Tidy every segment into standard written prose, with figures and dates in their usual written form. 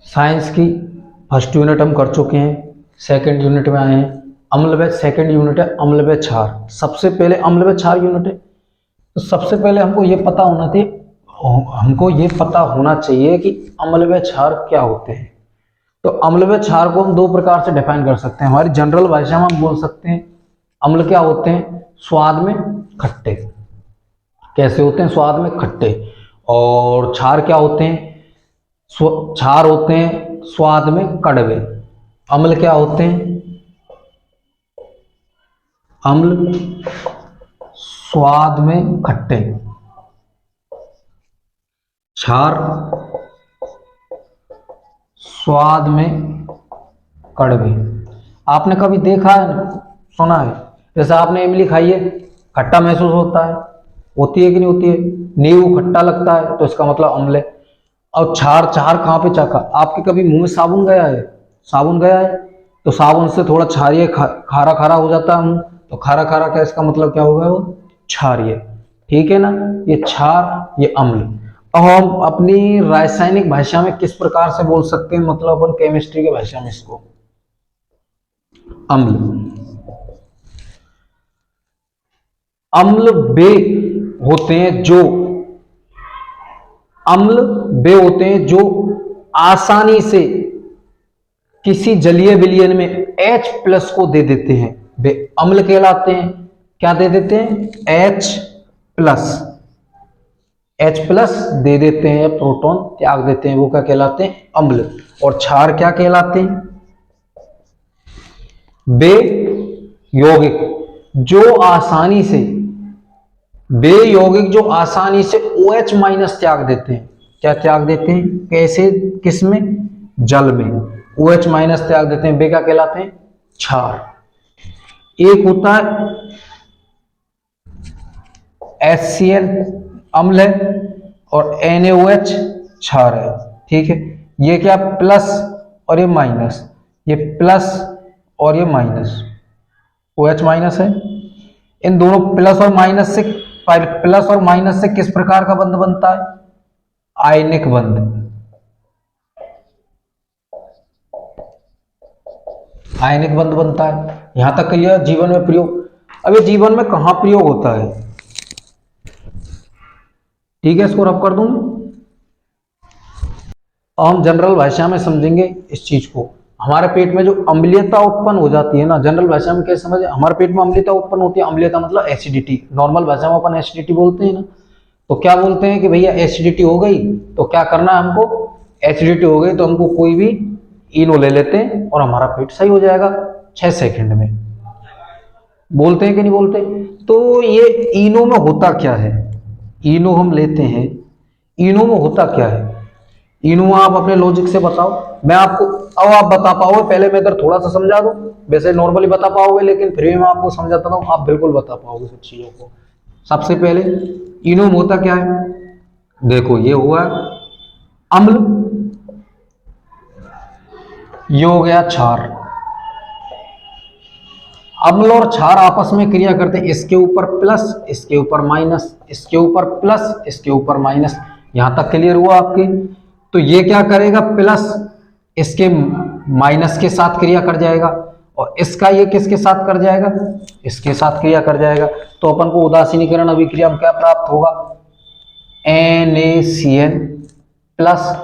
Science की first unit हम कर चुके हैं, सेकंड यूनिट में आए हैं। अम्ल व सेकंड यूनिट है अम्ल व क्षार। सबसे पहले अम्ल व क्षार यूनिट है, तो सबसे पहले हमको ये पता होना चाहिए कि अम्ल व क्षार क्या होते हैं। तो अम्ल व क्षार को हम दो प्रकार से डिफाइन कर सकते हैं। हमारी जनरल भाषा में हम बोल सकते हैं अम्ल क्या होते हैं, स्वाद में खट्टे। कैसे होते हैं, स्वाद में खट्टे। और क्षार क्या होते हैं, क्षार होते हैं स्वाद में कड़वे। अम्ल क्या होते हैं, अम्ल स्वाद में खट्टे, क्षार स्वाद में कड़वे। आपने कभी देखा है ना, सुना है, जैसे आपने इमली खाई है, खट्टा महसूस होता है, होती है कि नहीं होती है। नींबू खट्टा लगता है तो इसका मतलब अम्ल है। और क्षार, क्षार कहाँ पे चखा, आपके कभी मुंह में साबुन गया है, साबुन गया है तो साबुन से थोड़ा क्षारीय खारा खारा हो जाता है मुंह, तो खारा खारा का इसका मतलब क्या होगा, वो क्षारीय। ठीक है ना, ये क्षार, ये अम्ल। अब हम अपनी रासायनिक भाषा में किस प्रकार से बोल सकते हैं, मतलब अपन केमिस्ट्री की भाषा में इसको, अम्ल। अम्ल वे होते हैं जो, अम्ल वे होते हैं जो आसानी से किसी जलीय विलयन में H+ को दे देते हैं, वे अम्ल कहलाते हैं। क्या दे देते हैं, H+। H+ दे देते हैं, प्रोटॉन त्याग देते हैं, वो क्या कहलाते हैं, अम्ल। और क्षार क्या कहलाते हैं, वे यौगिक जो आसानी से, वे यौगिक जो आसानी से OH- त्याग देते हैं। क्या त्याग देते हैं, कैसे, किसमें, जल में OH- त्याग देते हैं, वे क्या कहलाते हैं, क्षार। एक होता है HCl अम्ल है और NaOH क्षार है। ठीक है, ये क्या, प्लस और ये माइनस, ये प्लस और ये माइनस, OH- है। इन दोनों प्लस और माइनस से, प्लस और माइनस से किस प्रकार का बंध बनता है, आयनिक बंध, आयनिक बंध बनता है। यहां तक यह जीवन में प्रयोग। अब ये जीवन में कहां प्रयोग होता है, ठीक है, इसको रब कर दूं। अब हम जनरल भाषा में समझेंगे इस चीज को। हमारे पेट में जो अम्लीयता उत्पन्न हो जाती है ना, जनरल भाषा में कैसे समझे, हमारे पेट में अम्लीयता उत्पन्न होती है, अम्लीयता मतलब एसिडिटी, नॉर्मल भाषा में अपन एसिडिटी बोलते हैं ना। तो क्या बोलते हैं कि भैया एसिडिटी हो गई, तो क्या करना है हमको, एसिडिटी हो गई तो हमको कोई भी इनो ले लेते हैं और हमारा पेट सही हो जाएगा 6 सेकंड में। बोलते हैं कि नहीं बोलते। तो ये इनो में होता क्या है, इनो हम लेते हैं, इनो में होता क्या है, इनो आप अपने लॉजिक से बताओ। मैं आपको, अब आप बता पाओगे, पहले मैं इधर थोड़ा सा समझा दूं, वैसे नॉर्मली बता पाओगे लेकिन फिर भी मैं आपको समझाता हूं, आप बिल्कुल बता पाओगे सब चीजों को। सबसे पहले इनो में होता क्या है, देखो ये हुआ अम्ल, ये हो गया क्षार। अम्ल और क्षार आपस में क्रिया करते हैं, इसके ऊपर प्लस, इसके ऊपर माइनस, इसके ऊपर प्लस, इसके ऊपर माइनस। यहां तक क्लियर हुआ आपके। तो ये क्या करेगा, प्लस इसके माइनस के साथ क्रिया कर जाएगा और इसका ये किसके साथ कर जाएगा, इसके साथ क्रिया कर जाएगा। तो अपन को उदासीनीकरण अभिक्रिया में क्या प्राप्त होगा, NaCl प्लस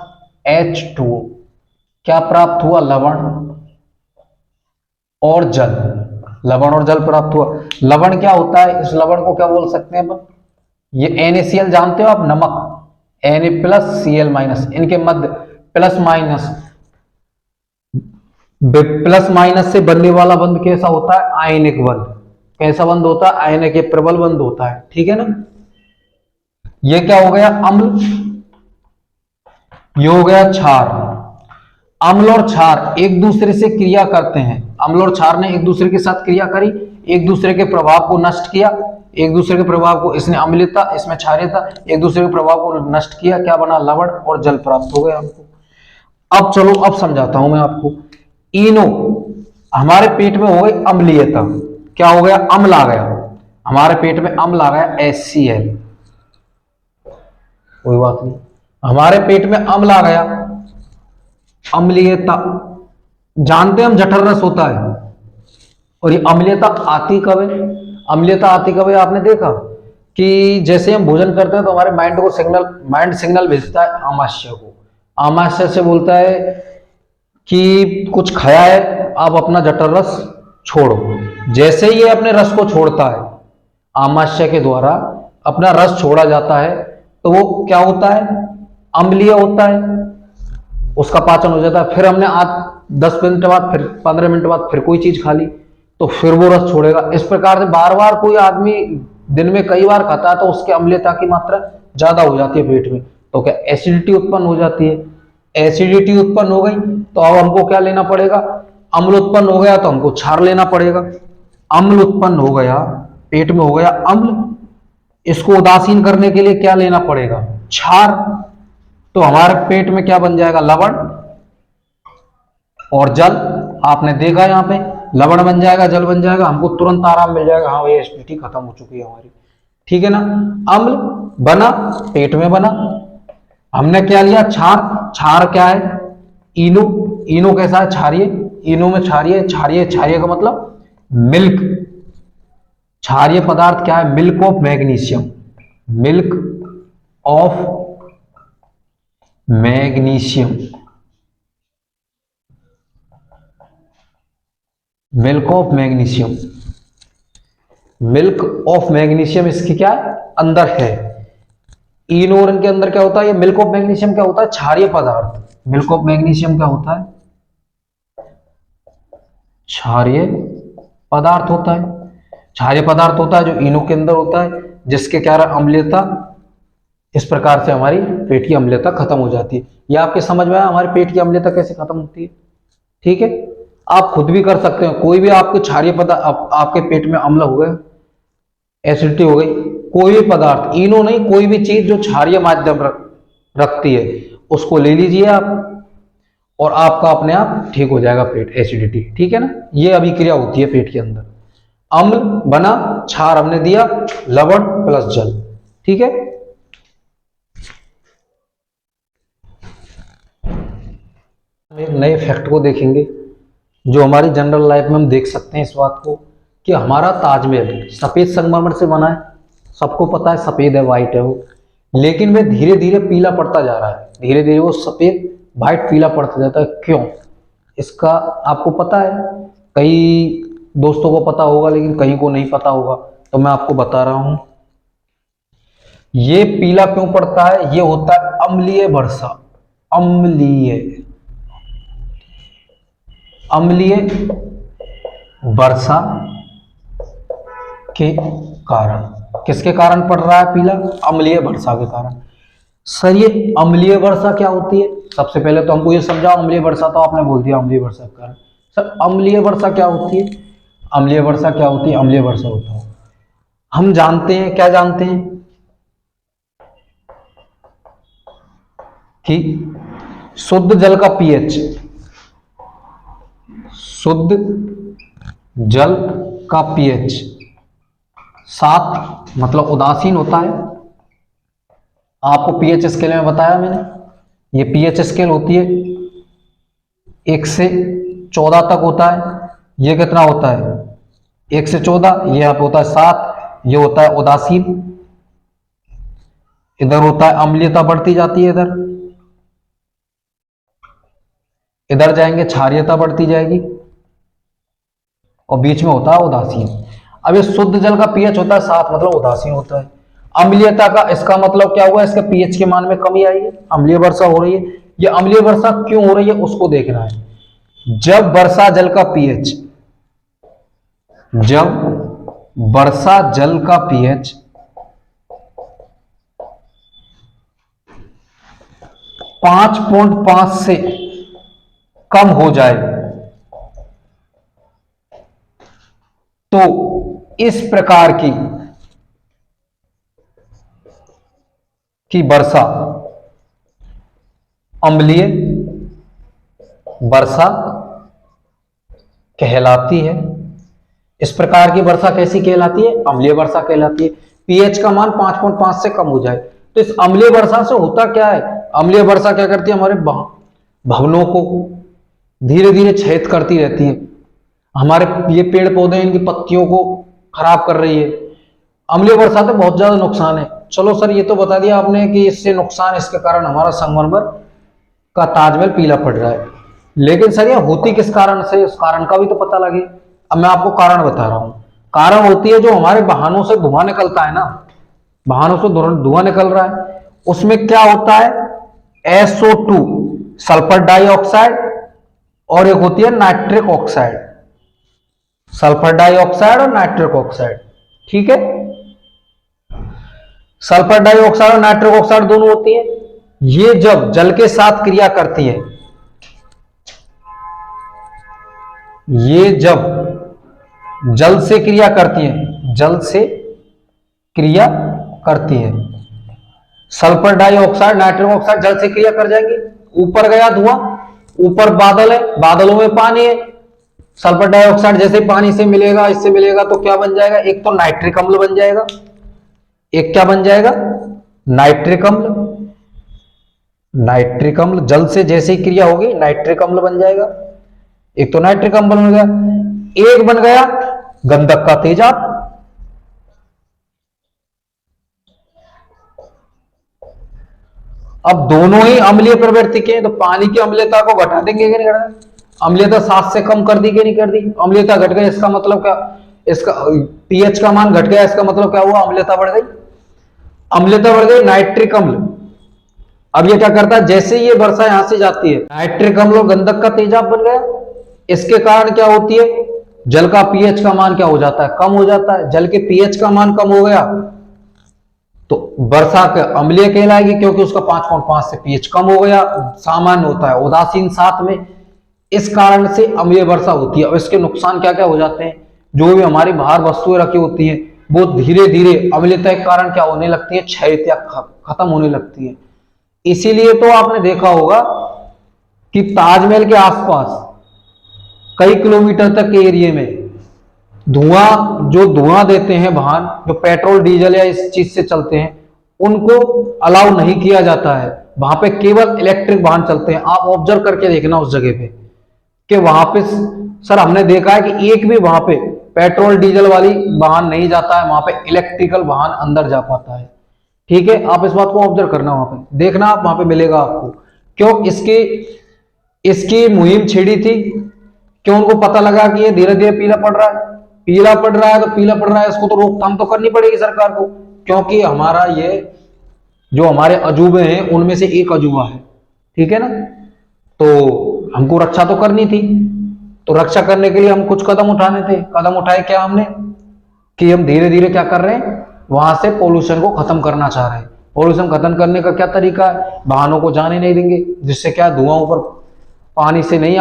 H2O। क्या प्राप्त हुआ, लवण और जल, लवण और जल प्राप्त हुआ। लवण क्या होता है, इस लवण को क्या बोल सकते हैं अपन, ये NaCl जानते हो आप, नमक, Na+Cl-, इनके मध्य प्लस माइनस, प्लस माइनस से बनने वाला बंध कैसा होता है, आयनिक बंध। कैसा बंध होता है, आयनिक, प्रबल बंध होता है। ठीक है ना। ये क्या हो गया, अम्ल, ये हो गया क्षार। अम्ल और क्षार एक दूसरे से क्रिया करते हैं, अम्ल और क्षार ने एक दूसरे के साथ क्रिया करी, एक दूसरे के प्रभाव को नष्ट किया, एक दूसरे के प्रभाव को, इसने अम्लीयता, इसमें क्षारीयता, एक दूसरे के प्रभाव को नष्ट किया, क्या बना, लवण और जल प्राप्त हो गया हमको। अब चलो, अब समझाता हूं मैं आपको। इनो, हमारे पेट में हो गई अम्लीयता, क्या हो गया, अम्ल आ गया, हमारे पेट में अम्ल आ गया HCl, कोई बात नहीं, हमारे पेट में अम्ल आ गया, अम्लीयता, जानते हैं हम जठर रस होता है, और ये अम्लीयता आती कब है? अम्लीयता आती कब है? आपने देखा कि जैसे हम भोजन करते हैं तो हमारे माइंड सिग्नल भेजता है आमाशय को। आमाशय से बोलता है कि कुछ खाया है, अब अपना जठर रस छोड़ो। जैसे ही ये अपने रस को छोड़ता है, आमाशय के द्वारा अपना रस छोड़ा जाता है, तो वो क्या होता है? अम्लीय होता है, उसका पाचन हो जाता है। फिर हमने आज 10 मिनट बाद, फिर 15 मिनट बाद फिर कोई चीज खा ली, तो फिर वो रस छोड़ेगा। इस प्रकार से बार बार कोई आदमी दिन में कई बार खाता है तो उसके अम्लीयता की मात्रा ज्यादा हो जाती है पेट में, तो क्या एसिडिटी उत्पन्न हो जाती है। एसिडिटी उत्पन्न हो गई तो अब हमको क्या लेना पड़ेगा? अम्ल उत्पन्न हो गया तो हमको क्षार लेना पड़ेगा। अम्ल उत्पन्न हो गया, पेट में हो गया अम्ल, इसको उदासीन करने के लिए क्या लेना पड़ेगा? क्षार। तो हमारे पेट में क्या बन जाएगा? लवण और जल। आपने देखा यहाँ पे लवण बन जाएगा, जल बन जाएगा, हमको तुरंत आराम मिल जाएगा, हाँ ये एसिडिटी खत्म हो चुकी है हमारी, ठीक है ना। अम्ल बना, पेट में बना, हमने क्या लिया? क्षार। क्षार क्या है? इनो। इनो कैसा है? क्षारीय। इनो में क्षारीय, क्षारीय, क्षारीय का मतलब मिल्क। क्षारीय पदार्थ क्या है? Milk of magnesium. Milk of magnesium. Milk of magnesium. Milk of magnesium इसकी क्या है? अंदर है। इनोरन के अंदर क्या होता है? ये मिल्क ऑफ मैग्नीशियम क्या होता है? क्षारीय पदार्थ। मिल्क ऑफ मैग्नीशियम क्या होता है? क्षारीय पदार्थ होता है। क्षारीय पदार्थ होता है जो इनो के अंदर होता है, जिसके कारण अम्लीयता, इस प्रकार से हमारी पेट की अम्लीयता खत्म हो जाती है। यह आपके समझ में आया हमारे पेट की अम्लीयता कैसे खत्म होती है? ठीक है, आप खुद भी कर सकते हो। कोई भी आपको क्षारीय पदार्थ, आपके पेट में अम्ल हो गए, एसिडिटी हो गई, कोई भी पदार्थ, इनो नहीं, कोई भी चीज जो क्षारीय माध्यम रखती है, उसको ले लीजिए आप, और आपका अपने आप ठीक हो जाएगा पेट, एसिडिटी, ठीक है ना। ये अभिक्रिया होती है पेट के अंदर। अम्ल बना, क्षार हमने दिया, लवण प्लस जल, ठीक है। एक नए फैक्ट को देखेंगे जो हमारी जनरल लाइफ में हम देख सकते हैं इस बात को, कि हमारा ताजमहल सफेद संगमरमर से बना है, सबको पता है सफेद है, व्हाइट है वो, लेकिन वह धीरे धीरे पीला पड़ता जा रहा है। धीरे धीरे वो सफेद व्हाइट पीला पड़ता जाता है, क्यों? इसका आपको पता है? कई दोस्तों को पता होगा लेकिन कहीं को नहीं पता होगा, तो मैं आपको बता रहा हूं। ये पीला क्यों पड़ता है? ये होता है अम्लीय वर्षा। अम्लीय अम्लीय वर्षा के कारण। किसके कारण पड़ रहा है पीला? अम्लीय वर्षा के कारण। सर ये अम्लीय वर्षा क्या होती है? सबसे पहले तो हमको ये समझाओ, अम्लीय वर्षा तो आपने बोल दिया अम्लीय वर्षा के कारण। सर अम्लीय वर्षा क्या होती है? अम्लीय वर्षा क्या होती है? अम्लीय वर्षा होता है, हम जानते हैं, क्या जानते हैं कि शुद्ध जल का पीएच, शुद्ध जल का पीएच 7 मतलब उदासीन होता है। आपको पीएच स्केल में बताया मैंने, ये पीएच स्केल होती है 1 से 14 तक होता है। ये कितना होता है? 1 से 14, ये यहाँ पे होता है 7, ये होता है उदासीन। इधर होता है अम्लीयता बढ़ती जाती है, इधर जाएंगे क्षारीयता बढ़ती जाएगी, और बीच में होता है उदासीन। अब ये शुद्ध जल का पीएच होता है 7 मतलब उदासीन होता है। अम्लीयता का इसका मतलब क्या हुआ? इसके पीएच के मान में कमी आई है, अम्लीय वर्षा हो रही है। ये अम्लीय वर्षा क्यों हो रही है उसको देखना है। जब वर्षा जल का पीएच, जब वर्षा जल का पीएच 5.5 से कम हो जाए तो इस प्रकार की वर्षा अम्लीय वर्षा कहलाती है। इस प्रकार की वर्षा कैसी कहलाती है? अम्लीय वर्षा कहलाती है। पीएच का मान 5.5 से कम हो जाए तो इस अम्लीय वर्षा से होता क्या है? अम्लीय वर्षा क्या करती है? हमारे भवनों को धीरे धीरे क्षैत करती रहती है। हमारे ये पेड़ पौधे इनकी पत्तियों को खराब कर रही है। अम्लीय बरसातें बहुत ज्यादा नुकसान है। चलो सर ये तो बता दिया आपने कि इससे नुकसान, इसके कारण हमारा संगमरमर का ताजमहल पीला पड़ रहा है, लेकिन सर ये होती किस कारण से, उस कारण का भी तो पता लगे। अब मैं आपको कारण बता रहा हूं। कारण होती है जो हमारे वाहनों से धुआं निकलता है ना, वाहनों से धुआं निकल रहा है, उसमें क्या होता है, SO2 सल्फर डाइऑक्साइड, और एक होती है नाइट्रिक ऑक्साइड, सल्फर डाइऑक्साइड और नाइट्रिक ऑक्साइड। ठीक है, सल्फर डाइऑक्साइड और नाइट्रिक ऑक्साइड दोनों होती है। ये जब जल के साथ क्रिया करती है, ये जब जल से क्रिया करती है, जल से क्रिया करती है, सल्फर डाइऑक्साइड नाइट्रिक ऑक्साइड जल से क्रिया कर जाएंगे। ऊपर गया धुआं, ऊपर बादल है, बादलों में पानी है, सल्फर डाइऑक्साइड जैसे पानी से मिलेगा, इससे मिलेगा तो क्या बन जाएगा, एक तो नाइट्रिक अम्ल बन जाएगा, एक क्या बन जाएगा, नाइट्रिक अम्ल। नाइट्रिक अम्ल जल से जैसे ही क्रिया होगी नाइट्रिक अम्ल बन जाएगा, एक तो नाइट्रिक अम्ल बन गया। एक बन गया गंधक का तेजाब। अब दोनों ही अम्लीय प्रवृत्ति के हैं, तो पानी की अम्लीयता को घटा देंगे कि नहीं घटा, अम्लीयता 7 से कम कर दी कि नहीं कर दी, अम्लीयता घट गई, इसका मतलब क्या, इसका पीएच का मान घट गया, इसका मतलब क्या हुआ, अम्लीयता बढ़ गई, अम्लीयता बढ़ गई, नाइट्रिक अम्ल। अब ये क्या करता है, जैसे ये वर्षा यहां से जाती है, नाइट्रिक अम्ल और गंधक का तेजाब बन गया। इसके कारण क्या होती है, जल का पीएच का मान क्या हो जाता है, कम हो जाता है। जल के पीएच का मान कम हो गया तो वर्षा के अम्लीय कहलाएगी, क्योंकि उसका 5.5 से पीएच कम हो गया, सामान्य होता है उदासीन 7 में। इस कारण से अम्लीय वर्षा होती है। और इसके नुकसान क्या क्या हो जाते हैं, जो भी हमारी बाहर वस्तुएं रखी होती हैं वो धीरे धीरे अम्लीयता के कारण क्या होने लगती है, क्षय या खत्म होने लगती है। इसीलिए तो आपने देखा होगा कि ताजमहल के आसपास कई किलोमीटर तक के एरिया में धुआं, जो धुआं देते हैं वाहन, जो पेट्रोल डीजल या इस चीज से चलते हैं, उनको अलाउ नहीं किया जाता है। वहां पे केवल इलेक्ट्रिक वाहन चलते हैं। आप ऑब्जर्व करके देखना उस जगह पे कि वहां पे सर हमने देखा है कि एक भी वहां पे पेट्रोल डीजल वाली वाहन नहीं जाता है, वहां पे इलेक्ट्रिकल वाहन अंदर जा पाता है। ठीक है, आप इस बात को ऑब्जर्व करना, वहां पे देखना, आप वहां पे मिलेगा आपको। क्यों, इसकी मुहिम छेड़ी थी, क्यों, उनको पता लगा कि ये धीरे धीरे पीला पड़ रहा है, पीला पड़ रहा है तो पीला पड़ रहा है, इसको तो रोकथाम तो करनी पड़ेगी सरकार को, क्योंकि हमारा ये जो हमारे अजूबे हैं उनमें से एक अजूबा है। ठीक है ना, तो हमको रक्षा तो करनी थी, तो रक्षा करने के लिए हम कुछ कदम उठाने थे। कदम उठाए क्या हमने, कि हम धीरे धीरे क्या कर रहे हैं, वहां से पोल्यूशन को खत्म करना चाह रहे हैं। पोल्यूशन खत्म करने का क्या तरीका है, वाहनों को जाने नहीं देंगे, जिससे क्या धुआं ऊपर पानी से नहीं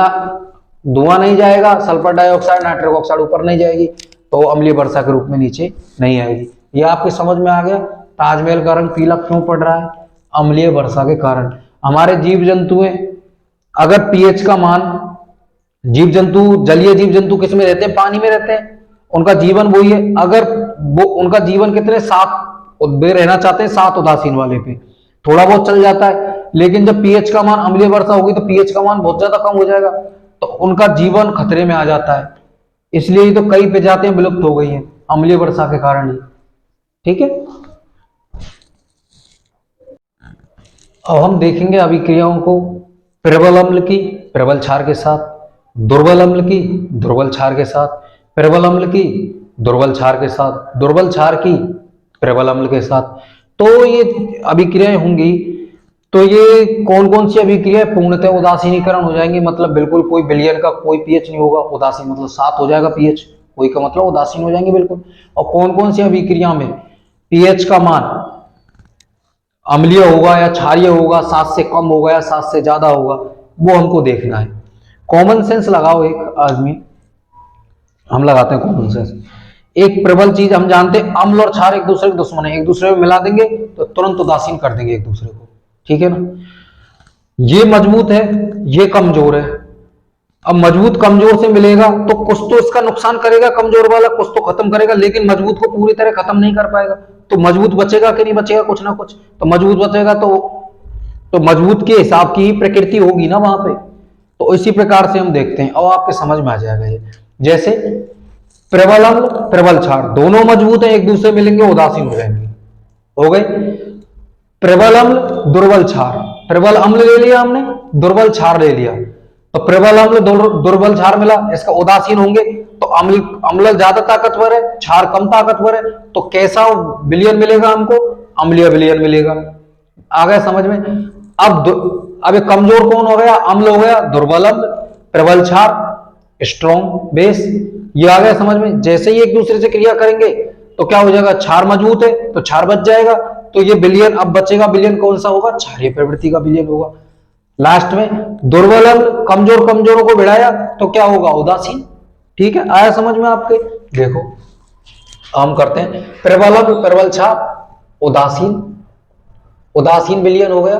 धुआं नहीं जाएगा, सल्फर डाइऑक्साइड नाइट्रिक ऑक्साइड ऊपर नहीं जाएगी, तो अम्लीय वर्षा के रूप में नीचे नहीं आएगी। ये आपकी समझ में आ गया, ताजमहल का रंग पीला क्यों पड़ रहा है, अम्लीय वर्षा के कारण। हमारे जीव जंतु अगर पीएच का मान, जीव जंतु, जलीय जीव जंतु किस में रहते हैं, पानी में रहते हैं, उनका जीवन वही है। अगर वो उनका जीवन कितने 7 वे रहना चाहते हैं, 7 उदासीन वाले पे थोड़ा बहुत चल जाता है, लेकिन जब पीएच का मान अम्लीय वर्षा होगी तो पीएच का मान बहुत ज्यादा कम हो जाएगा, तो उनका जीवन खतरे में आ जाता है। इसलिए तो कई प्रजातियां विलुप्त हो गई हैं अम्लीय वर्षा के कारण ही। ठीक है, अब हम देखेंगे अभिक्रियाओं को, प्रबल अम्ल की प्रबल क्षार के साथ, दुर्बल अम्ल की दुर्बल क्षार के साथ, प्रबल अम्ल की दुर्बल क्षार के साथ, दुर्बल क्षार की प्रबल अम्ल के साथ। तो ये अभिक्रियाएं होंगी। तो ये कौन कौन सी अभिक्रिया, पूर्णतः उदासीनीकरण हो जाएंगे, मतलब बिल्कुल कोई विलयन का कोई पीएच नहीं होगा, उदासीन मतलब 7 हो जाएगा पीएच, कोई का मतलब उदासीन हो जाएंगे बिल्कुल। और कौन कौन सी अभिक्रिया में पीएच का मान अम्लीय होगा या क्षारीय होगा, 7 से कम होगा या 7 से ज्यादा होगा, वो हमको देखना है। कॉमन सेंस लगाओ एक आदमी, हम लगाते हैं कॉमन सेंस। एक प्रबल चीज हम जानते हैं, अम्ल और क्षार एक दूसरे के दुश्मन है, एक दूसरे में मिला देंगे तो तुरंत उदासीन कर देंगे एक दूसरे को। ठीक है ना, ये मजबूत है, ये कमजोर है। अब मजबूत कमजोर से मिलेगा तो कुछ तो इसका नुकसान करेगा, कमजोर वाला कुछ तो खत्म करेगा, लेकिन मजबूत को पूरी तरह खत्म नहीं कर पाएगा। तो मजबूत बचेगा कि नहीं बचेगा, कुछ ना कुछ तो मजबूत बचेगा। तो तो मजबूत के हिसाब की ही प्रकृति होगी ना वहां पे। तो इसी प्रकार से हम देखते हैं और आपके समझ में आ जाएगा ये। जैसे प्रबल अम्ल प्रबल क्षार दोनों मजबूत है, एक दूसरे मिलेंगे उदासीन हो जाएंगे, हो गए। प्रबल अम्ल दुर्बल क्षार, प्रबल अम्ल ले लिया हमने, दुर्बल क्षार ले लिया, तो प्रबल अम्ल दुर्बल क्षार मिला, इसका उदासीन होंगे तो अम्ल अम्ल ज्यादा ताकतवर है, क्षार कम ताकतवर है, तो कैसा विलयन मिलेगा हमको, अम्लीय विलयन मिलेगा। आ गया समझ में। अब एक कमजोर कौन हो गया, अम्ल हो गया, दुर्बल अम्ल, प्रबल क्षार, स्ट्रॉन्ग बेस, ये आ गया समझ में। जैसे ही एक दूसरे से क्रिया करेंगे तो क्या हो जाएगा, क्षार मजबूत है तो क्षार बच जाएगा, तो ये विलयन अब बचेगा, विलयन कौन सा होगा, क्षारीय प्रवृत्ति का विलयन होगा। लास्ट में दुर्बल अम्ल कमजोर कमजोरों को भिड़ाया तो क्या होगा, उदासीन। ठीक है, आया समझ में आपके। देखो हम करते हैं, प्रबल अम्ल प्रबल क्षार उदासीन, उदासीन विलयन हो गया।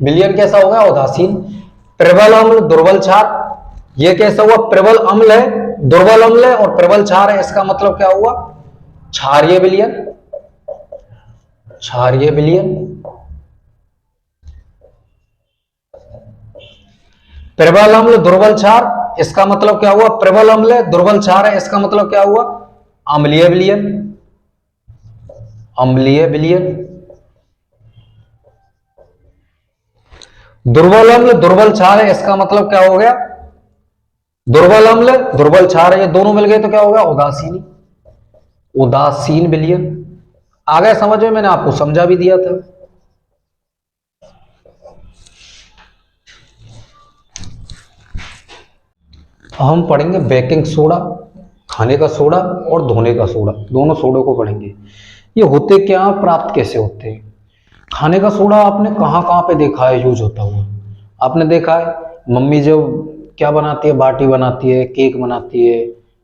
विलयन कैसा हो गया, उदासीन। प्रबल अम्ल दुर्बल क्षार, ये कैसा हुआ, प्रबल अम्ल है, दुर्बल अम्ल है और प्रबल क्षार है, इसका मतलब क्या हुआ, क्षारीय विलयन, क्षारीय विलयन। प्रबल अम्ल दुर्बल क्षार, इसका मतलब क्या हुआ, प्रबल अम्ल है दुर्बल क्षार है, इसका मतलब क्या हुआ, अम्लीय विलयन, अम्लीय विलयन। दुर्बल अम्ल दुर्बल क्षार है, इसका मतलब क्या हो गया, दुर्बल अम्ल दुर्बल क्षार है, ये दोनों मिल गए तो क्या हो गया, उदासीन, उदासीन विलयन। आ गया समझ में, मैंने आपको समझा भी दिया था। हम पढ़ेंगे बेकिंग सोडा, खाने का सोडा और धोने का सोडा, दोनों सोडों को पढ़ेंगे। ये होते क्या, प्राप्त कैसे होते हैं। खाने का सोडा आपने कहाँ कहाँ पे देखा है यूज होता हुआ, आपने देखा है मम्मी जो क्या बनाती है, बाटी बनाती है, केक बनाती है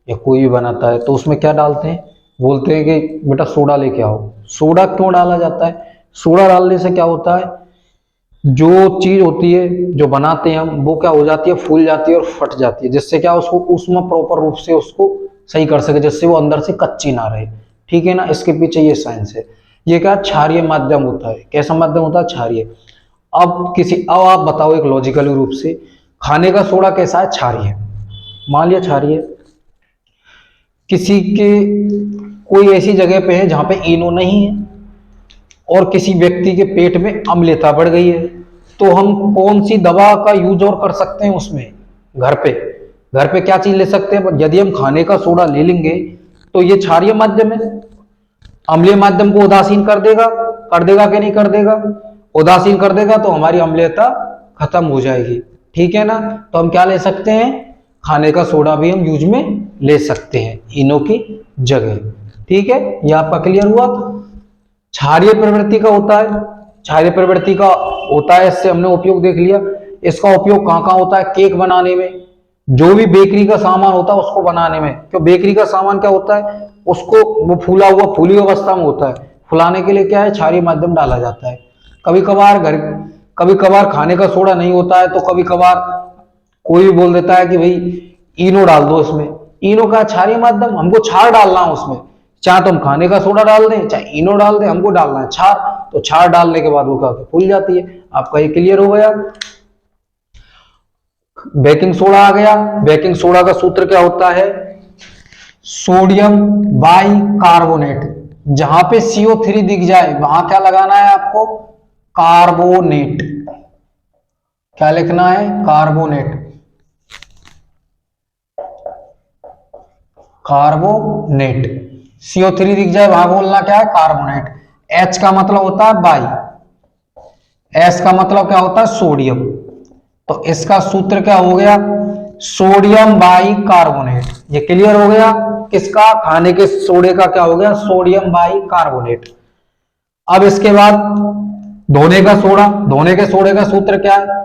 या कोई भी बनाता है, तो उसमें क्या डालते हैं, बोलते हैं कि बेटा सोडा लेके आओ। सोडा क्यों डाला जाता है, सोडा डालने से क्या होता है, जो चीज होती है जो बनाते हैं हम, वो क्या हो जाती है, फूल जाती है और फट जाती है, जिससे क्या उसको उसमें प्रॉपर रूप से उसको सही कर सके, जिससे वो अंदर से कच्ची ना रहे। ठीक है ना, इसके पीछे ये साइंस है। ये क्या क्षारीय माध्यम होता है, कैसा माध्यम होता है, क्षारीय। अब आप बताओ एक लॉजिकली रूप से, खाने का सोडा कैसा है, क्षारीय, मान लिया क्षारीय। किसी के कोई ऐसी जगह पे है जहां पे इनो नहीं है और किसी व्यक्ति के पेट में अम्लता बढ़ गई है, तो हम कौन सी दवा का यूज और कर सकते हैं उसमें, घर पे क्या चीज ले सकते हैं। यदि हम खाने का सोडा ले लेंगे तो ये क्षारीय माध्यम है, अम्लीय माध्यम को उदासीन कर देगा कि नहीं कर देगा, उदासीन कर देगा, तो हमारी अम्लीयता खत्म हो जाएगी। ठीक है ना, तो हम क्या ले सकते हैं, खाने का सोडा भी हम यूज में ले सकते हैं इनो की जगह। ठीक है, ये आपका क्लियर हुआ। क्षारीय प्रवृत्ति का होता है, क्षारीय प्रवृत्ति का होता है, इससे हमने उपयोग देख लिया। इसका उपयोग कहाँ कहाँ होता है, केक बनाने में, जो भी बेकरी का सामान होता है उसको बनाने में। क्यों, बेकरी का सामान क्या होता है, उसको वो फूला हुआ फूली अवस्था में होता है, फुलाने के लिए क्या है, क्षारीय माध्यम डाला जाता है। कभी कभार खाने का सोडा नहीं होता है, तो कभी कभार कोई भी बोल देता है कि भाई इनो डाल दो इसमें। इनो का क्षारीय माध्यम, हमको क्षार डालना है उसमें, चाहे तो हम खाने का सोडा डाल दें चाहे इनो डाल दें, हमको डालना है क्षार। तो क्षार डालने के बाद वो क्या फूल जाती है। आपका ये क्लियर हो गया। बेकिंग सोडा आ गया। बेकिंग सोडा का सूत्र क्या होता है, सोडियम बाई कार्बोनेट। जहां पे CO3 दिख जाए वहां क्या लगाना है आपको, कार्बोनेट। क्या लिखना है, कार्बोनेट, कार्बोनेट। CO3 दिख जाए वहां बोलना क्या है, कार्बोनेट। H का मतलब होता है बाई, S का मतलब क्या होता है, सोडियम। तो इसका सूत्र क्या हो गया, सोडियम बाई कार्बोनेट। ये क्लियर हो गया, किसका, खाने के सोडे का क्या हो गया, सोडियम बाई कार्बोनेट। अब इसके बाद धोने का सोडा, धोने के सोडे का सूत्र क्या है,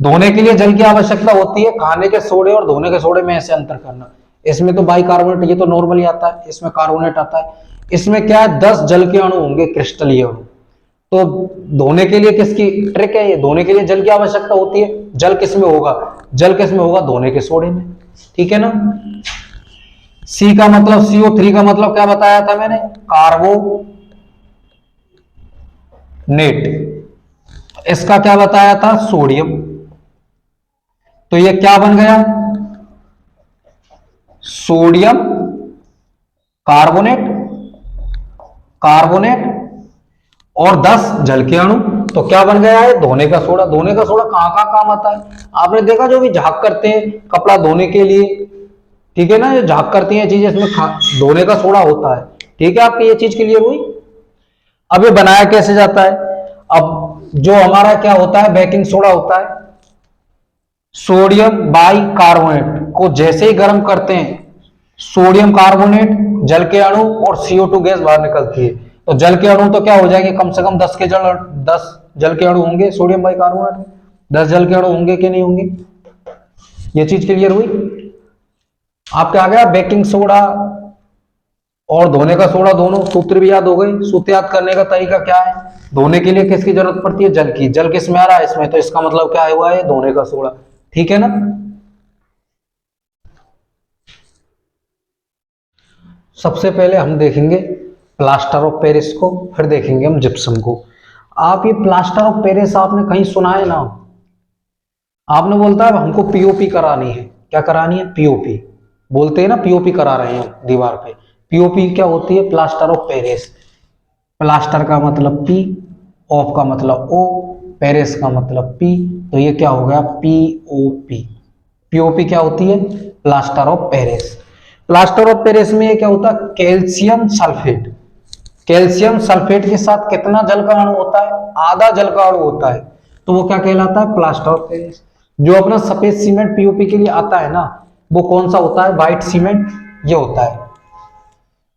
धोने के लिए जल की आवश्यकता होती है। खाने के सोडे और धोने के सोडे में ऐसे अंतर करना, इसमें तो बाई कार्बोनेट, ये तो नॉर्मली आता है, इसमें कार्बोनेट आता है। इसमें क्या है, 10 जल के अणु होंगे, क्रिस्टलीय अणु। तो धोने के लिए किसकी ट्रिक है ये, धोने के लिए जल की आवश्यकता होती है। जल किसमें होगा, जल किसमें होगा, धोने के सोडे में। ठीक है ना। C का मतलब, CO3 का मतलब क्या बताया था मैंने, कार्बो नेट। इसका क्या बताया था? सोडियम। तो ये क्या बन गया? सोडियम कार्बोनेट, कार्बोनेट और 10 जल के अणु। तो क्या बन गया है? धोने का सोडा। धोने का सोडा कहां कहां काम आता है? आपने देखा जो भी झाग करते हैं कपड़ा धोने के लिए, ठीक है ना, जो झाग करती है चीजें, इसमें धोने का सोडा होता है। ठीक है, आपकी ये चीज क्लियर हुई? अब ये बनाया कैसे जाता है? अब जो हमारा क्या होता है, बेकिंग सोडा होता है, सोडियम बाई कार्बोनेट को जैसे ही गर्म करते हैं, सोडियम कार्बोनेट, जल के अणु और CO2 गैस बाहर निकलती है। तो जल के अणु तो क्या हो जाएंगे? कम से कम 10 जल के अणु होंगे सोडियम बाई कार्बोनेट में। 10 जल के अणु होंगे कि नहीं होंगे? ये चीज क्लियर हुई? आपके आ गया बेकिंग सोडा और धोने का सोडा, दोनों सूत्र भी याद हो गए। सूत्र याद करने का तरीका क्या है? धोने के लिए किसकी जरूरत पड़ती है? जल की। जल किस में आ रहा है? इसमें। तो इसका मतलब क्या हुआ है? धोने का सोडा। ठीक है ना? सबसे पहले हम देखेंगे प्लास्टर ऑफ पेरिस को, फिर देखेंगे हम जिप्सम को। आप ये प्लास्टर ऑफ पेरिस आपने कहीं सुना है ना? आपने बोलता है हमको पीओपी करानी है। क्या करानी है? पीओपी बोलते हैं ना, पीओपी करा रहे हैं दीवार पे। पीओपी क्या होती है? Plaster of Paris. प्लास्टर का मतलब पी, ऑफ का मतलब ओ, पेरिस का मतलब पी। तो ये क्या हो गया? पीओपी। पीओपी क्या होती है? Plaster of Paris. Plaster of Paris में ये क्या होता है? Calcium sulphate. कैल्शियम सल्फेट के साथ कितना जल का अणु होता है? आधा जल का अणु होता है। तो वो क्या कहलाता है? Plaster of Paris. जो अपना सफेद सीमेंट पीओपी के लिए आता है ना, वो कौन सा होता है? White cement. ये होता है।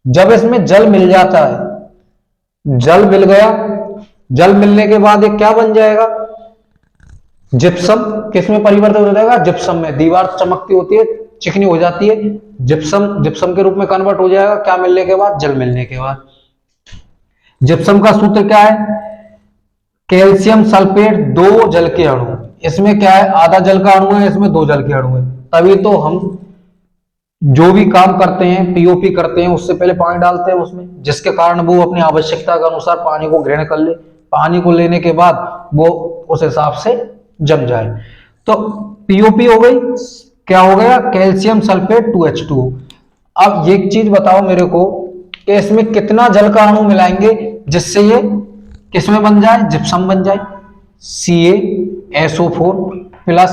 जब इसमें जल मिल जाता है, जल मिल गया, जल मिलने के बाद ये क्या बन जाएगा? जिप्सम। किसमें परिवर्तित हो जाएगा? जिप्सम में। दीवार चमकती होती है, चिकनी हो जाती है, जिप्सम, जिप्सम के रूप में कन्वर्ट हो जाएगा। क्या मिलने के बाद? जल मिलने के बाद। जिप्सम का सूत्र क्या है? कैल्शियम सल्फेट, 2 जल के अणु। इसमें क्या है? आधा जल का अणु है, इसमें 2 जल के अणु है। तभी तो हम जो भी काम करते हैं, पीओपी करते हैं, उससे पहले पानी डालते हैं उसमें, जिसके कारण वो अपनी आवश्यकता के अनुसार पानी को ग्रहण कर ले। पानी को लेने के बाद वो उस हिसाब से जम जाए। तो पीओपी हो गई। क्या हो गया? Calcium sulphate 2H2। अब ये चीज बताओ मेरे को कि इसमें कितना जल का अणु मिलाएंगे जिससे ये किसमें बन जाए? जिप्सम बन जाए। CaSO4 plus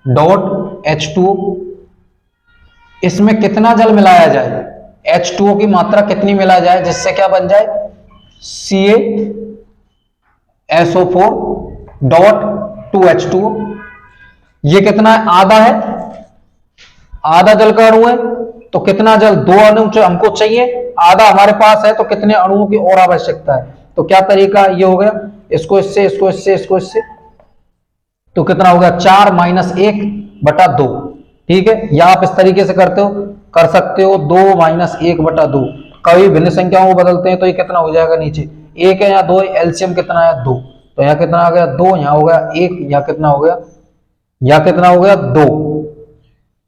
dot H2O। इसमें कितना जल मिलाया जाए? H2O की मात्रा कितनी मिलाया जाए जिससे क्या बन जाए? CaSO4 dot 2H2O। ये कितना है? आधा है। आधा जल का अणु है तो कितना जल? 2 अणु हमको चाहिए, आधा हमारे पास है, तो कितने अणुओं की और आवश्यकता है? तो क्या तरीका ये हो गया? इसको इससे, इसको इससे, इसको इससे, तो कितना हो गया? 4 - 1/2। ठीक है, या आप इस तरीके से करते हो, कर सकते हो 2 - 1/2। कभी भिन्न संख्याओं को बदलते हैं तो ये कितना हो जाएगा? नीचे 1 है या 2 है, एलसीएम कितना है? 2। तो यहाँ कितना आ गया? 2। यहाँ हो गया 1, या कितना हो गया? या कितना हो गया? 2।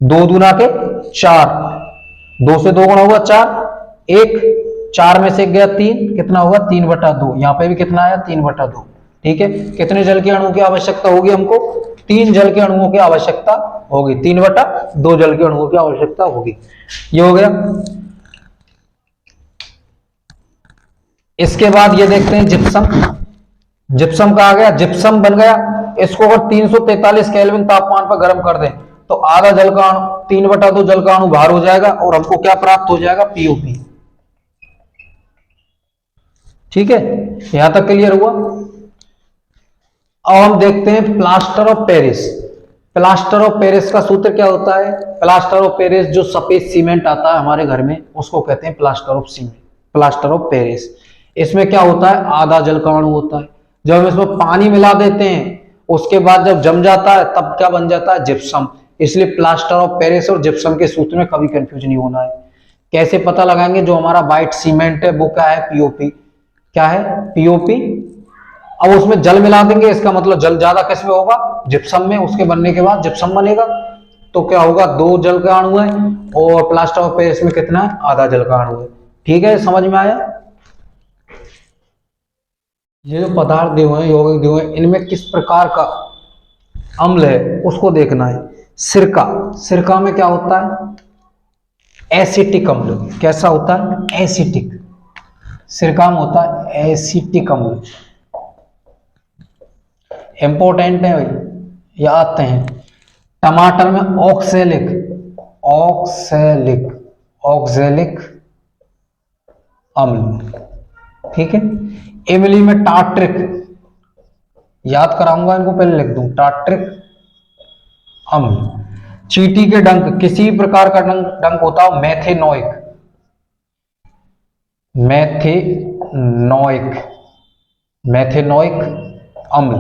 2 दूना के 4, 2 से 2 गुना होगा 4, 1, 4 में से 1 गया 3, कितना होगा? 3/2। यहाँ पे भी कितना आया? 3/2। ठीक है, कितने जल के अणुओं की आवश्यकता होगी हमको? 3 जल के अणुओं की आवश्यकता होगी। 3/2 जल के अणुओं की आवश्यकता होगी। ये हो गया। इसके बाद ये देखते हैं जिप्सम। जिप्सम का आ गया, जिप्सम बन गया। इसको अगर 343 केल्विन तापमान पर गर्म कर दें तो आधा जल का अणु, 3/2 जल का अणु बाहर हो जाएगा और हमको क्या प्राप्त हो जाएगा? पीओपी। ठीक है, यहां तक क्लियर हुआ? अब हम देखते हैं plaster of Paris. Plaster of Paris का सूत्र क्या होता है? प्लास्टर ऑफ पेरिस, जो सफेद सीमेंट आता है हमारे घर में, उसको कहते हैं plaster of cement, plaster of Paris. इसमें क्या होता है? आधा जल का अणु होता है। जब हम इसमें पानी मिला देते हैं, उसके बाद जब जम जाता है, तब क्या बन जाता है? जिप्सम। इसलिए प्लास्टर ऑफ पेरिस और जिप्सम के सूत्र में कभी कंफ्यूज नहीं होना है। कैसे पता लगाएंगे? जो हमारा व्हाइट सीमेंट है वो क्या है? पीओपी। क्या है? पीओपी। अब उसमें जल मिला देंगे, इसका मतलब जल ज्यादा किसमें होगा? जिप्सम में। उसके बनने के बाद जिप्सम बनेगा। तो क्या होगा? 2 जल का अणु है और प्लास्टर ऑफ पेरिस में कितना है? आधा जल का अणु है। ठीक है, समझ में आया? ये जो पदार्थ दिए हुए हैं, यौगिक दिए हुए हैं, इनमें किस प्रकार का अम्ल है उसको देखना है। सिरका, सिरका में क्या होता है? एसिटिक अम्ल। कैसा होता है? एसिटिक। सिरका में होता है एसिटिक अम्ल। इंपॉर्टेंट है भाई, याद आते हैं। टमाटर में ऑक्सैलिक, ऑक्सैलिक, ऑक्सैलिक अम्ल। ठीक है। इमली में टार्ट्रिक, याद कराऊंगा इनको, पहले लिख दूं, टार्ट्रिक अम्ल। चींटी के डंक, किसी प्रकार का डंक डंक होता है मेथेनोइक, मेथेनोइक, मेथेनोइक अम्ल,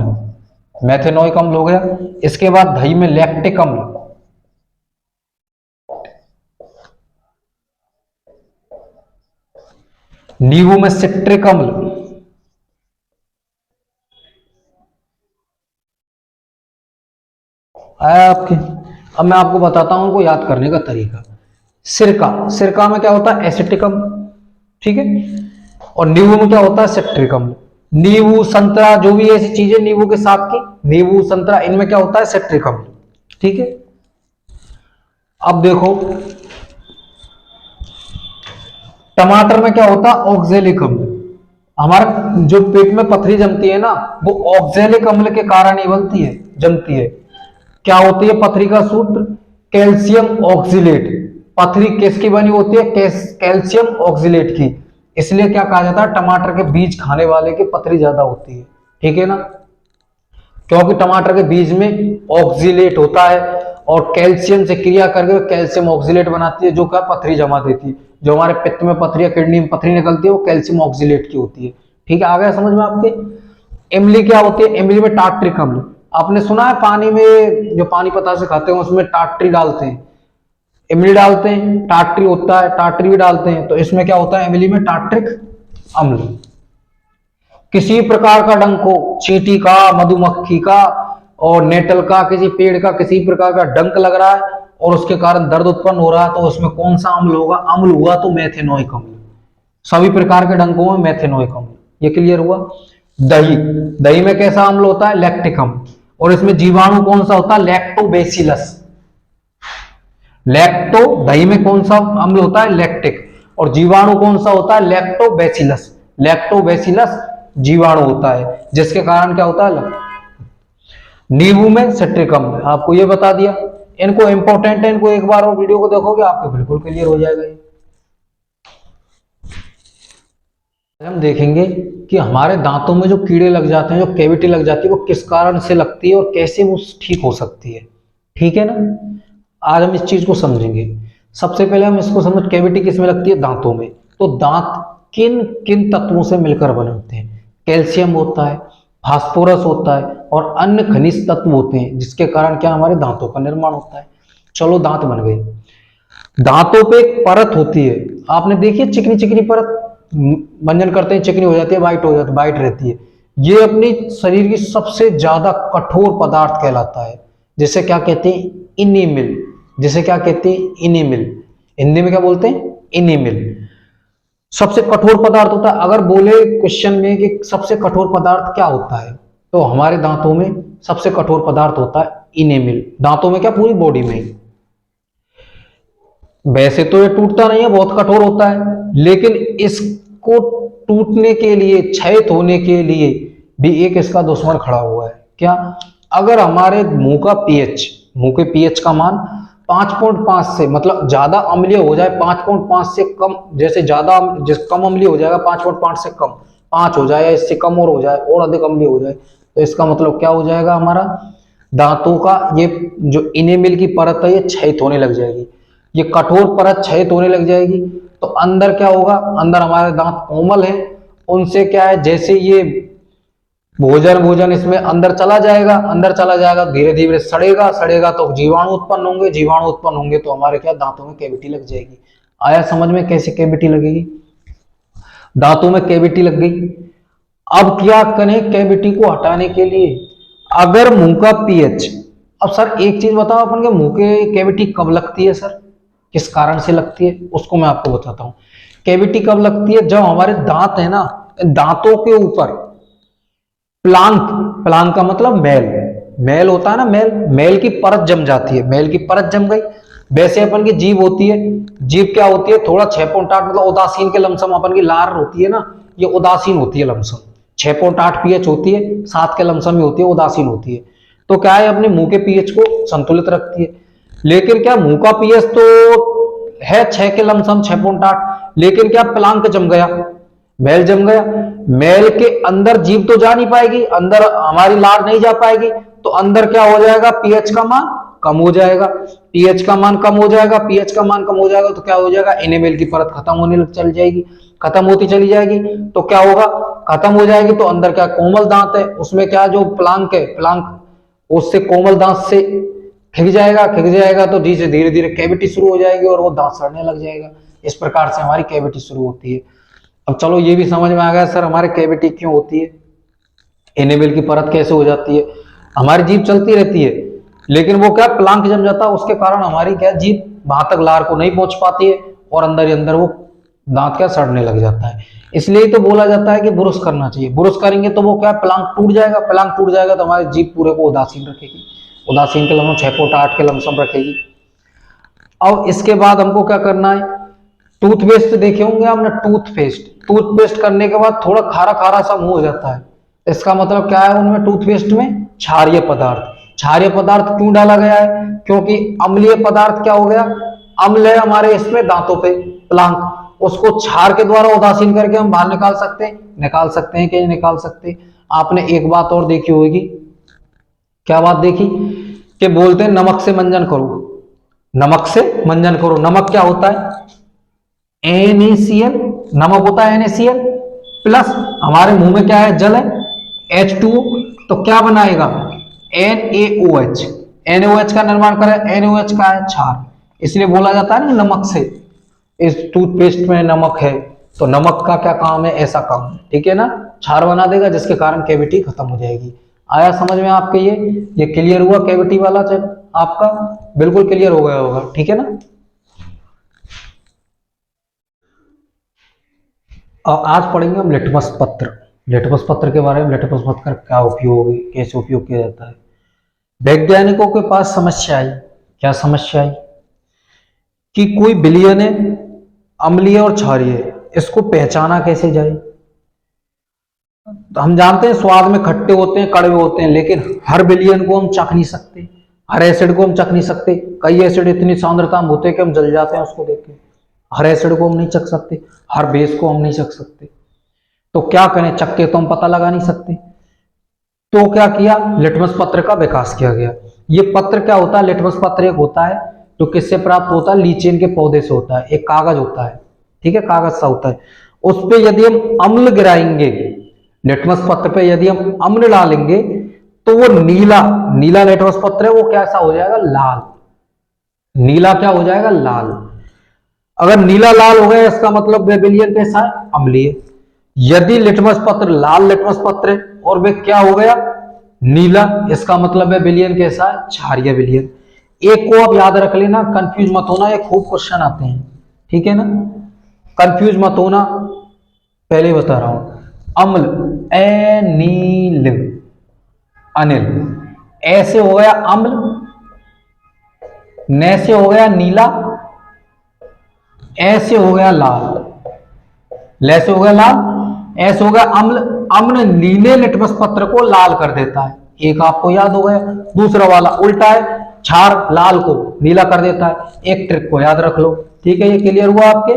मेथेनोइक अम्ल हो गया। इसके बाद दही में लैक्टिक अम्ल, नींबू में सिट्रिक अम्ल, आया आपके। अब मैं आपको बताता हूं उनको याद करने का तरीका। सिरका, सिरका में क्या होता है? एसिटिक अम्ल। ठीक है। और नींबू में क्या होता है? सिट्रिक अम्ल। नींबू, संतरा, जो भी ऐसी चीजें नींबू के साथ की, नींबू, संतरा, इनमें क्या होता है? सिट्रिक अम्ल। ठीक है। अब देखो टमाटर में क्या होता है? ऑक्जेलिक अम्ल। हमारा जो पेट में पथरी जमती है ना, वो ऑक्जेलिक अम्ल के कारण ही बनती है, जमती है। क्या होती है पथरी का सूत्र? Calcium oxalate. पथरी किसकी बनी होती है? कैल्शियम ऑक्सिलेट की। इसलिए क्या कहा जाता है? टमाटर के बीज खाने वाले की पथरी ज्यादा होती है। ठीक है ना, क्योंकि टमाटर के बीज में ऑक्सिलेट होता है और कैल्शियम से क्रिया करके कैल्शियम ऑक्सिलेट बनाती है, जो क्या पथरी जमा देती है। जो हमारे पित्त में पथरी या किडनी में पथरी निकलती है वो कैल्शियम ऑक्सिलेट की होती है। ठीक है, आ गया समझ में आपके। इमली क्या होती है? इमली में टार्ट्रिक अम्ल। आपने सुना है पानी में, जो पानी पता से खाते हैं उसमें टार्ट्री डालते हैं, इमली डालते हैं, टार्ट्री होता है, टार्ट्री भी डालते हैं। तो इसमें क्या होता है? इमली में टार्ट्रिक अम्ल। किसी प्रकार का डंक हो, चींटी का, मधुमक्खी का और नेटल का, किसी पेड़ का किसी प्रकार का डंक लग रहा है और उसके कारण दर्द उत्पन्न हो रहा है, तो उसमें कौन सा अम्ल होगा? अम्ल हुआ तो मेथेनोइक अम्ल। सभी प्रकार के डंकों में मेथेनोइक अम्ल। ये क्लियर हुआ। दही, दही में कैसा अम्ल होता है? लैक्टिक अम्ल। और इसमें जीवाणु कौन सा होता है? लैक्टोबैसिलस। लैक्टो, दही में कौन सा अम्ल होता है? लैक्टिक। और जीवाणु कौन सा होता है? लैक्टोबैसिलस। लैक्टोबैसिलस जीवाणु होता है, जिसके कारण क्या होता है? नींबू में सिट्रिक अम्ल। आपको ये बता दिया। इनको इंपॉर्टेंट है, इनको एक बार और वीडियो को देखोगे आपको बिल्कुल क्लियर हो जाएगा। हम देखेंगे कि हमारे दांतों में जो कीड़े लग जाते हैं, जो कैविटी लग जाती है, वो किस कारण से लगती है और कैसे वो ठीक हो सकती है। ठीक है ना, आज हम इस चीज को समझेंगे। सबसे पहले हम इसको समझ, कैविटी किस में लगती है? दांतों में। तो दांत किन किन तत्वों से मिलकर बने होते हैं? कैल्शियम होता है, फास्फोरस होता है और अन्य खनिज तत्व होते हैं, जिसके कारण क्या हमारे दांतों का निर्माण होता है। चलो दांत बन गए। दांतों पे एक परत होती है, आपने देखी है, चिकनी चिकनी परत। मंजन करते हैं चिकनी हो जाती है, वाइट हो जाती है, वाइट रहती है। ये अपनी शरीर की सबसे ज्यादा कठोर पदार्थ कहलाता है, जिसे क्या कहते हैं? इनेमिल। जिसे क्या कहते हैं? इनेमिल। हिंदी में क्या बोलते हैं? इनेमिल। सबसे कठोर पदार्थ होता है। अगर बोले क्वेश्चन में कि सबसे कठोर पदार्थ क्या होता है, तो हमारे दांतों में सबसे कठोर पदार्थ होता है इनेमिल। दांतों में क्या? पूरी बॉडी में। वैसे तो ये टूटता नहीं है, बहुत कठोर होता है, लेकिन इसको टूटने के लिए, क्षय होने के लिए भी एक इसका दुश्मन खड़ा हुआ है। क्या? अगर हमारे मुंह का पीएच, मुंह के पीएच का मान 5.5 से, मतलब ज्यादा अम्लीय हो जाए, 5.5 से कम, जैसे ज्यादा कम अम्लीय हो जाएगा, 5.5 से कम, 5 हो जाए या इससे कम और हो जाए और अधिक अम्लीय हो जाए, तो इसका मतलब क्या हो जाएगा? हमारा दांतों का ये जो इनेमिल की परत है ये क्षय होने लग जाएगी। ये कठोर परत क्षय होने लग जाएगी, तो अंदर क्या होगा? अंदर हमारे दांत कोमल है, उनसे क्या है, जैसे ये भोजन भोजन इसमें अंदर चला जाएगा, अंदर चला जाएगा, धीरे धीरे सड़ेगा, सड़ेगा तो जीवाणु उत्पन्न होंगे, जीवाणु उत्पन्न होंगे तो हमारे क्या? दांतों में कैविटी लग जाएगी। आया समझ में कैसे कैविटी लगेगी? दांतों में कैविटी लग गई। अब क्या करें कैविटी को हटाने के लिए? अगर मुंह का पीएच, अब सर एक चीज बताओ, अपन के मुंह के कैविटी कब लगती है सर? किस कारण से लगती है उसको मैं आपको बताता हूं। कैविटी कब लगती है? जब हमारे दांत है ना, दांतों के ऊपर प्लांक, प्लांक का मतलब मैल, मैल होता है ना, मैल, मैल की परत जम जाती है, मैल की परत जम गई। वैसे अपन की जीभ होती है, जीभ क्या होती है, थोड़ा 6.8 मतलब उदासीन के लमसम अपन की लार होती है ना, ये उदासीन होती है लमसम, 6.8 पीएच होती है, 7 के लमसम में होती है, उदासीन होती है। तो क्या है, अपने मुंह के पीएच को संतुलित रखती है। लेकिन क्या मुंह का पीएच तो है 6 के लमसम, 6.8, लेकिन क्या प्लांक जम गया, मैल जम गया, मैल के अंदर जीभ तो जा नहीं पाएगी, अंदर हमारी लार नहीं जा पाएगी, तो अंदर क्या हो जाएगा, पीएच का मान कम हो जाएगा, पीएच का मान कम हो जाएगा, पीएच का मान कम हो जाएगा तो क्या हो जाएगा, एनेमेल की परत खत्म होने लग चल जाएगी, खत्म होती चली जाएगी। तो क्या होगा, खत्म हो जाएगी, तो अंदर क्या कोमल दांत है, उसमें क्या जो प्लांक है, प्लांक उससे कोमल दांत से खिंच जाएगा, खिंच जाएगा तो धीरे धीरे कैविटी शुरू हो जाएगी और वो दांत सड़ने लग जाएगा। इस प्रकार से हमारी कैविटी शुरू होती है। अब चलो ये भी समझ में आ गया सर हमारे कैविटी क्यों होती है, एनेमल की परत कैसे हो जाती है। हमारी जीभ चलती रहती है, लेकिन वो क्या प्लांक जम जाता है, उसके कारण हमारी क्या जीभ वहां तक लार को नहीं पहुंच पाती है और अंदर ही अंदर वो दांत क्या सड़ने लग जाता है। इसलिए तो बोला जाता है कि ब्रुश करना चाहिए, ब्रुश करेंगे तो वो क्या प्लांक टूट जाएगा, प्लांक टूट जाएगा तो हमारी जीभ पूरे को उदासीन रखेगी, उदासीन के लमसम 6.8 के लमसम रखेगी। अब इसके बाद हमको क्या करना है, टूथपेस्ट देखे होंगे आपने, टूथपेस्ट, टूथपेस्ट करने के बाद थोड़ा खारा खारा सा मुंह हो जाता है, इसका मतलब क्या है, उनमें टूथपेस्ट में क्षारीय पदार्थ, क्षारीय पदार्थ क्यों डाला गया है, क्योंकि अम्लीय पदार्थ क्या हो गया, अम्ल है हमारे इसमें दांतों पे प्लांक, उसको क्षार के द्वारा उदासीन करके हम बाहर निकाल सकते हैं, निकाल सकते हैं कि नहीं निकाल सकते। आपने एक बात और देखी होगी, क्या बात देखी, कि बोलते हैं नमक से मंजन करो, नमक से मंजन करो। नमक क्या होता है, NaCl, नमक होता है NaCl प्लस हमारे मुंह में क्या है, जल है H2O, तो क्या बनाएगा NaOH, NaOH का निर्माण करे, NaOH का है क्षार, इसलिए बोला जाता है ना नमक से, इस टूथपेस्ट में नमक है तो नमक का क्या काम है, ऐसा काम है, ठीक है ना, क्षार बना देगा जिसके कारण कैविटी खत्म हो जाएगी। आया समझ में आपके, ये क्लियर हुआ कैविटी वाला, जब आपका बिल्कुल क्लियर हो गया होगा, ठीक है ना। और आज पढ़ेंगे हम लिटमस पत्र, लिटमस पत्र के बारे में, लिटमस पत्र का क्या उपयोग है, कैसे उपयोग किया जाता है। वैज्ञानिकों के पास समस्या आई, क्या समस्या आई, कि कोई विलयन है, अम्लीय और क्षारीय, इसको पहचाना कैसे जाए। तो हम जानते हैं स्वाद में खट्टे होते हैं, कड़वे होते हैं, लेकिन हर विलयन को हम चख नहीं सकते, हर एसिड को हम चख नहीं सकते, कई एसिड इतनी सांद्रता में होते हैं कि हम जल जाते हैं उसको देख के, हर एसिड को हम नहीं चख सकते, हर बेस को हम नहीं चख सकते, तो क्या करें, चख के तो हम पता लगा नहीं सकते। तो क्या किया, लिटमस पत्र का विकास किया गया। ये पत्र क्या होता है, लिटमस पत्र एक होता है जो किससे प्राप्त होता है, लीचेन के पौधे से होता है, एक कागज होता है, ठीक है, कागज सा होता है, उस पे यदि हम अम्ल गिराएंगे, लिटमस पत्र पे यदि हम अम्ल डालेंगे तो वो नीला, नीला लिटमस पत्र है वो कैसा हो जाएगा, लाल, नीला क्या हो जाएगा, लाल। अगर नीला लाल हो गया इसका मतलब वे विलयन कैसा है, अम्लीय। यदि लिटमस पत्र लाल लिटमस पत्र है और वे क्या हो गया, नीला, इसका मतलब है विलयन कैसा है, क्षारीय विलयन। एक को आप याद रख लेना, कंफ्यूज मत होना, ये खूब क्वेश्चन आते हैं, ठीक है ना, कंफ्यूज मत होना, पहले बता रहा हूं। अम्ल, अनील, अनिल, ऐसे हो गया अम्ल, न से हो गया नीला, ऐसे हो गया लाल, ले से हो गया लाल, ऐसे हो गया अम्ल। अम्ल नीले लिटमस पत्र को लाल कर देता है, एक आपको याद हो गया। दूसरा वाला उल्टा है, क्षार लाल को नीला कर देता है, एक ट्रिक को याद रख लो, ठीक है, ये क्लियर हुआ आपके।